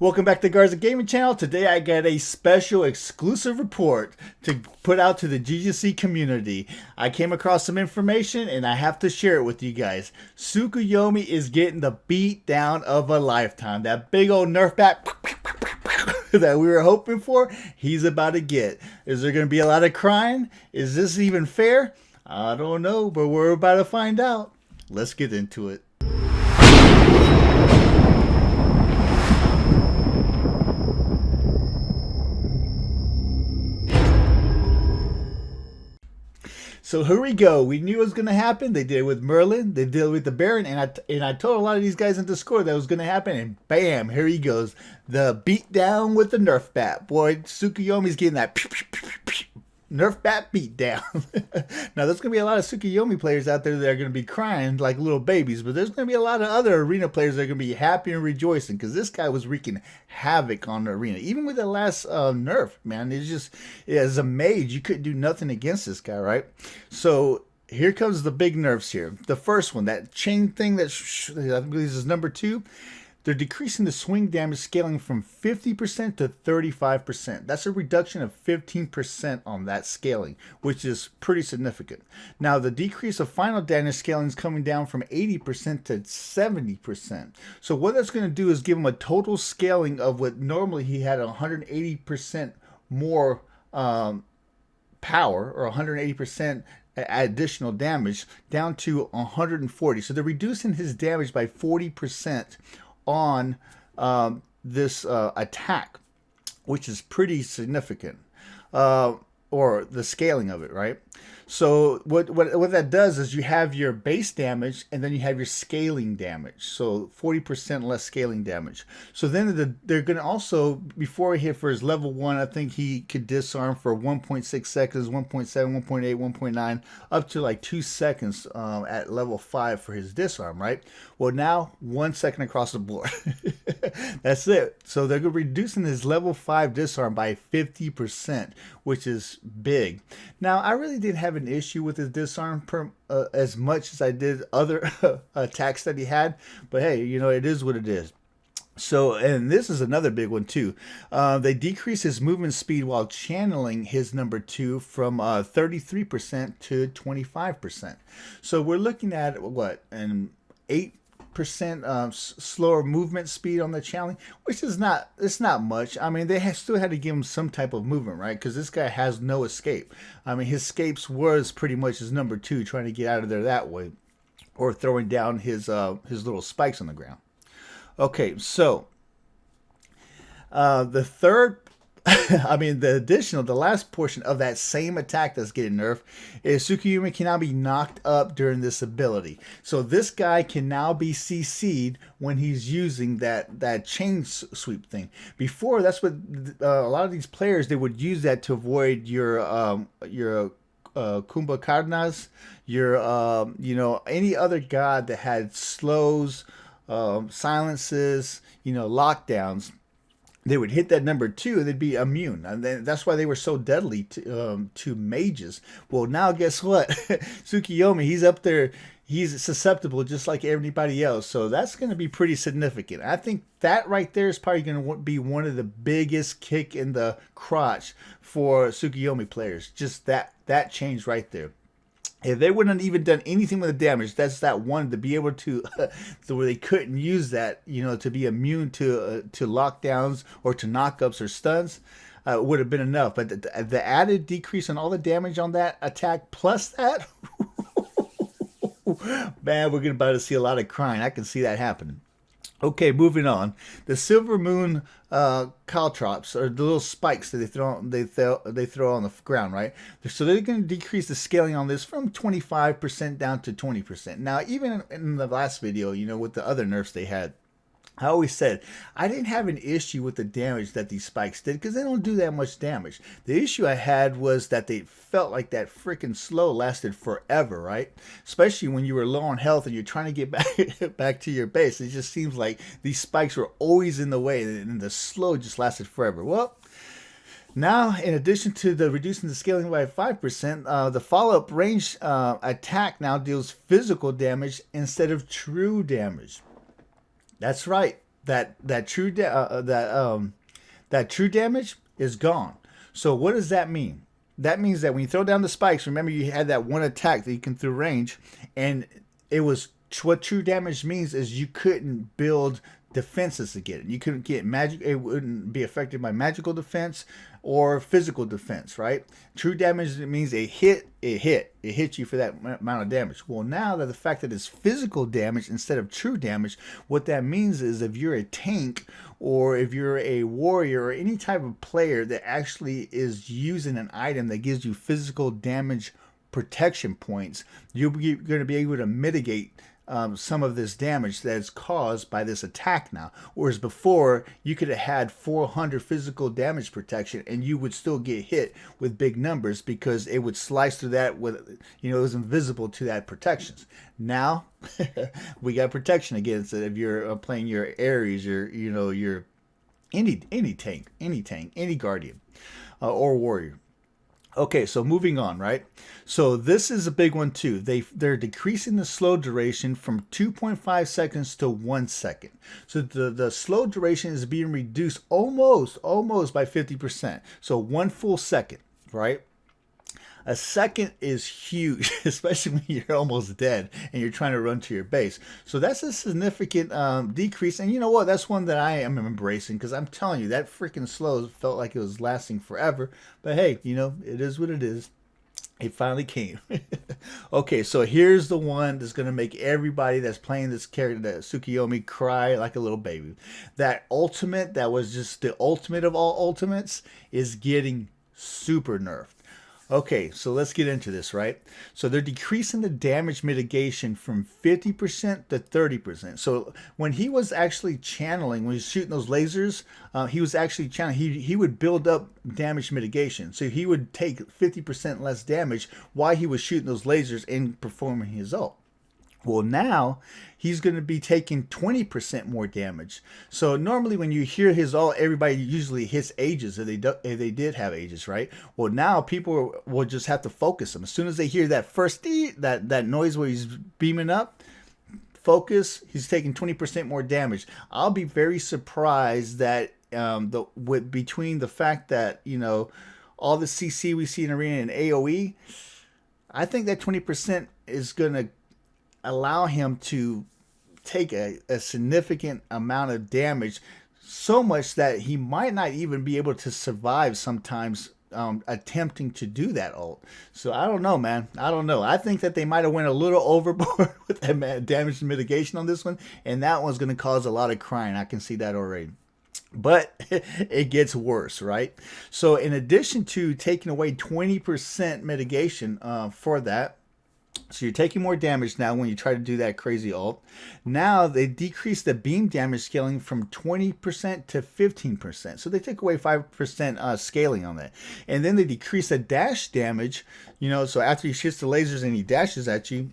Welcome back to Garza Gaming Channel. Today I got a special exclusive report to put out to the GGC community. I came across some information and I have to share it with you guys. Tsukuyomi is getting the beat down of a lifetime. That big old Nerf bat that we were hoping for, he's about to get. Is there going to be a lot of crying? Is this even fair? I don't know, but we're about to find out. Let's get into it. So here we go. We knew it was going to happen. They did it with Merlin. They did it with the Baron. And I told a lot of these guys in Discord that it was going to happen. And bam, here he goes. The beat down with the Nerf bat. Boy, Tsukuyomi's getting that Nerf bat beat down. Now, there's going to be a lot of Tsukuyomi players out there that are going to be crying like little babies. But there's going to be a lot of other arena players that are going to be happy and rejoicing. Because this guy was wreaking havoc on the arena. Even with the last Nerf, man. It's just, as a mage, you couldn't do nothing against this guy, right? So here comes the big nerfs here. The first one, that chain thing that I believe this is number 2. They're decreasing the swing damage scaling from 50% to 35%. That's a reduction of 15% on that scaling, which is pretty significant. Now, the decrease of final damage scaling is coming down from 80% to 70%. So what that's going to do is give him a total scaling of what normally he had 180% more power, or 180% additional damage, down to 140. So they're reducing his damage by 40% on this attack, which is pretty significant, or the scaling of it, right? So what that does is you have your base damage and then you have your scaling damage. So 40% less scaling damage. So then they're going to also, before he hit for his level 1, I think he could disarm for 1.6 seconds, 1.7, 1.8, 1.9, up to like 2 seconds at level 5 for his disarm, right? Well, now 1 second across the board. That's it. So they're reducing his level 5 disarm by 50%, which is big. Now, I really didn't have an issue with his disarm as much as I did other attacks that he had, but hey, you know, it is what it is. So, and this is another big one too. They decrease his movement speed while channeling his number 2 from 33% to 25%. So we're looking at what, an 8% slower movement speed on the channeling, which is it's not much. I mean, they still had to give him some type of movement, right? Because this guy has no escape. I mean, his escapes was pretty much his number 2, trying to get out of there that way, or throwing down his little spikes on the ground. Okay, so the third, the last portion of that same attack that's getting nerfed is Tsukuyomi can now be knocked up during this ability. So this guy can now be CC'd when he's using that chain sweep thing. Before, that's what a lot of these players, they would use that to avoid your Kumbhakarnas, your you know, any other god that had slows, silences, you know, lockdowns. They would hit that number 2 and they'd be immune. And that's why they were so deadly to mages. Well, now guess what? Tsukuyomi, he's up there. He's susceptible just like everybody else. So that's going to be pretty significant. I think that right there is probably going to be one of the biggest kick in the crotch for Tsukuyomi players. Just that change right there. If they wouldn't have even done anything with the damage, that's that one, to be able to, so where they couldn't use that, you know, to be immune to lockdowns or to knockups or stuns, would have been enough. But the added decrease on all the damage on that attack plus that, man, we're about to see a lot of crying. I can see that happening. Okay, moving on. The Silver Moon caltrops, or the little spikes that they throw on the ground, right? So they're going to decrease the scaling on this from 25% down to 20%. Now, even in the last video, you know, with the other nerfs they had, I always said I didn't have an issue with the damage that these spikes did, because they don't do that much damage. The issue I had was that they felt like that freaking slow lasted forever, right? Especially when you were low on health and you're trying to get back to your base. It just seems like these spikes were always in the way, and the slow just lasted forever. Well, now, in addition to the reducing the scaling by 5%, the follow-up range attack now deals physical damage instead of true damage. That's right. that that true damage is gone. So what does that mean? That means that when you throw down the spikes, remember you had that one attack that you can through range, and it was what true damage means is you couldn't build defenses to get it. You couldn't get magic. It wouldn't be affected by magical defense or physical defense, right? True damage means it hit you for that amount of damage. Well, now that the fact that it's physical damage instead of true damage, what that means is if you're a tank or if you're a warrior or any type of player that actually is using an item that gives you physical damage protection points, you're going to be able to mitigate some of this damage that is caused by this attack now. Whereas before, you could have had 400 physical damage protection and you would still get hit with big numbers because it would slice through that with, it was invisible to that protections. Now, we got protection against it if you're playing your Ares, your any tank, any guardian or warrior. Okay, so moving on, right? So this is a big one too. They're decreasing the slow duration from 2.5 seconds to 1 second. So the slow duration is being reduced almost by 50%. So 1 full second, right? A second is huge, especially when you're almost dead and you're trying to run to your base. So that's a significant decrease. And you know what? That's one that I am embracing because I'm telling you, that freaking slow felt like it was lasting forever. But hey, it is what it is. It finally came. Okay, so here's the one that's going to make everybody that's playing this character, that Tsukuyomi, cry like a little baby. That ultimate, that was just the ultimate of all ultimates, is getting super nerfed. Okay, so let's get into this, right? So they're decreasing the damage mitigation from 50% to 30%. So when he was actually channeling, when he was shooting those lasers, he was actually channeling. He would build up damage mitigation. So he would take 50% less damage while he was shooting those lasers and performing his ult. Well, now he's going to be taking 20% more damage. So normally when you hear his ult, everybody usually hits Aegis if they did have Aegis, right? Well, now people will just have to focus them. As soon as they hear that first that noise where he's beaming up, focus, he's taking 20% more damage. I'll be very surprised that between the fact that, all the CC we see in Arena and AoE, I think that 20% is going to allow him to take a significant amount of damage, so much that he might not even be able to survive sometimes attempting to do that ult. So I don't know, man. I don't know. I think that they might have went a little overboard with that damage mitigation on this one, and that one's going to cause a lot of crying. I can see that already. But it gets worse, right? So in addition to taking away 20% mitigation for that, so you're taking more damage now when you try to do that crazy ult. Now they decrease the beam damage scaling from 20% to 15%. So they take away 5% scaling on that. And then they decrease the dash damage, so after he shoots the lasers and he dashes at you,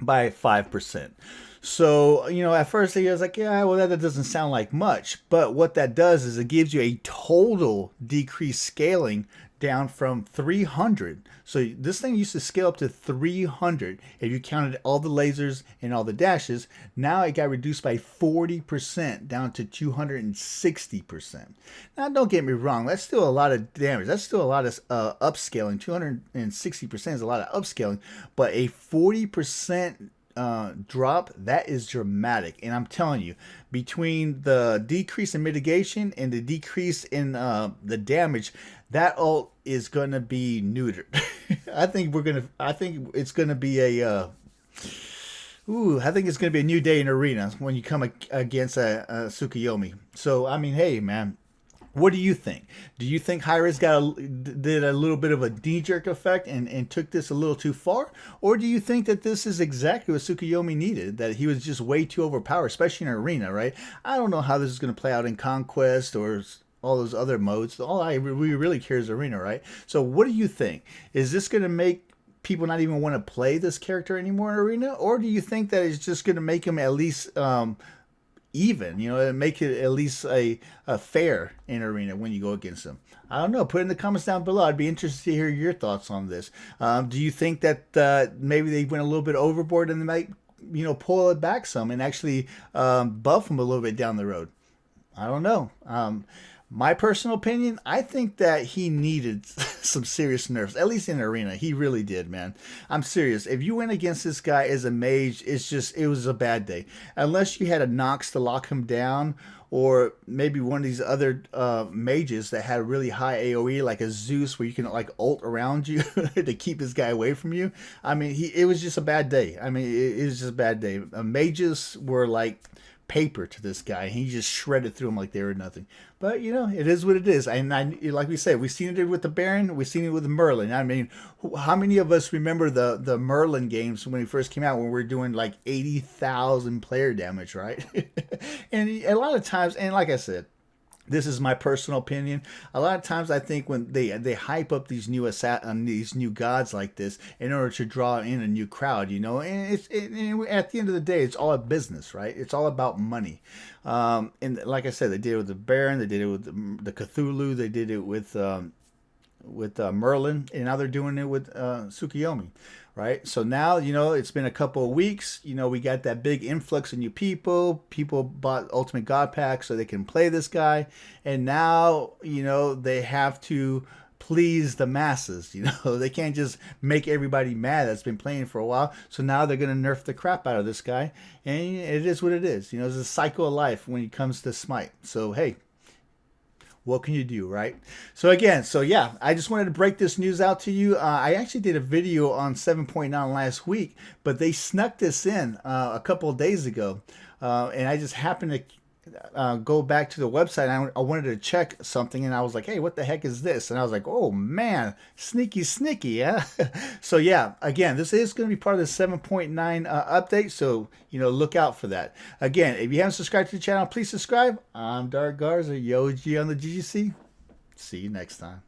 by 5%. So, at first he was like, yeah, well, that doesn't sound like much. But what that does is it gives you a total decreased scaling down from 300. So this thing used to scale up to 300 if you counted all the lasers and all the dashes. Now it got reduced by 40% down to 260%. Now don't get me wrong, that's still a lot of damage. That's still a lot of upscaling. 260% is a lot of upscaling, but a 40% drop, that is dramatic. And I'm telling you, between the decrease in mitigation and the decrease in the damage, that ult is gonna be neutered. I think it's gonna be a I think it's gonna be a new day in Arena when you come against a Tsukuyomi. So I mean, hey man, what do you think? Do you think Hi-Rez did a little bit of a knee-jerk effect and took this a little too far? Or do you think that this is exactly what Tsukuyomi needed, that he was just way too overpowered, especially in Arena, right? I don't know how this is going to play out in Conquest or all those other modes. All we really care is Arena, right? So what do you think? Is this going to make people not even want to play this character anymore in Arena? Or do you think that it's just going to make him at least even, make it at least a fair in Arena when you go against them? I don't know. Put it in the comments down below. I'd be interested to hear your thoughts on this. Do you think that maybe they went a little bit overboard and they might pull it back some and actually buff him a little bit down the road. I don't know. My personal opinion, I think that he needed some serious nerfs, at least in arena. He really did, man. I'm serious. If you went against this guy as a mage, it was a bad day. Unless you had a Nox to lock him down, or maybe one of these other mages that had really high AoE, like a Zeus, where you can like ult around you to keep this guy away from you. I mean, it was just a bad day. I mean, it was just a bad day. Mages were like paper to this guy. He just shredded through them like they were nothing. But it is what it is. And like we said, we've seen it with the Baron, we've seen it with the Merlin. I mean, how many of us remember the Merlin games when he first came out, when we were doing like 80,000 player damage, right? And a lot of times, and like I said, this is my personal opinion. A lot of times, I think when they hype up these new gods like this in order to draw in a new crowd, and at the end of the day, it's all a business, right? It's all about money. And like I said, they did it with the Baron, they did it with the Cthulhu, they did it with Merlin, and now they're doing it with Tsukuyomi, right? So now, it's been a couple of weeks. We got that big influx of new people. People bought Ultimate God Pack so they can play this guy. And now, they have to please the masses. They can't just make everybody mad that's been playing for a while. So now they're going to nerf the crap out of this guy. And it is what it is. It's a cycle of life when it comes to Smite. So, hey, what can you do, right? So yeah, I just wanted to break this news out to you. I actually did a video on 7.9 last week, but they snuck this in a couple of days ago. And I just happened to go back to the website. And I wanted to check something, and I was like, hey, what the heck is this? And I was like, oh man, sneaky, yeah. So yeah, again, this is going to be part of the 7.9 update, so look out for that. Again, if you haven't subscribed to the channel, please subscribe. I'm Darkgarza, Yoji on the GGC. See you next time.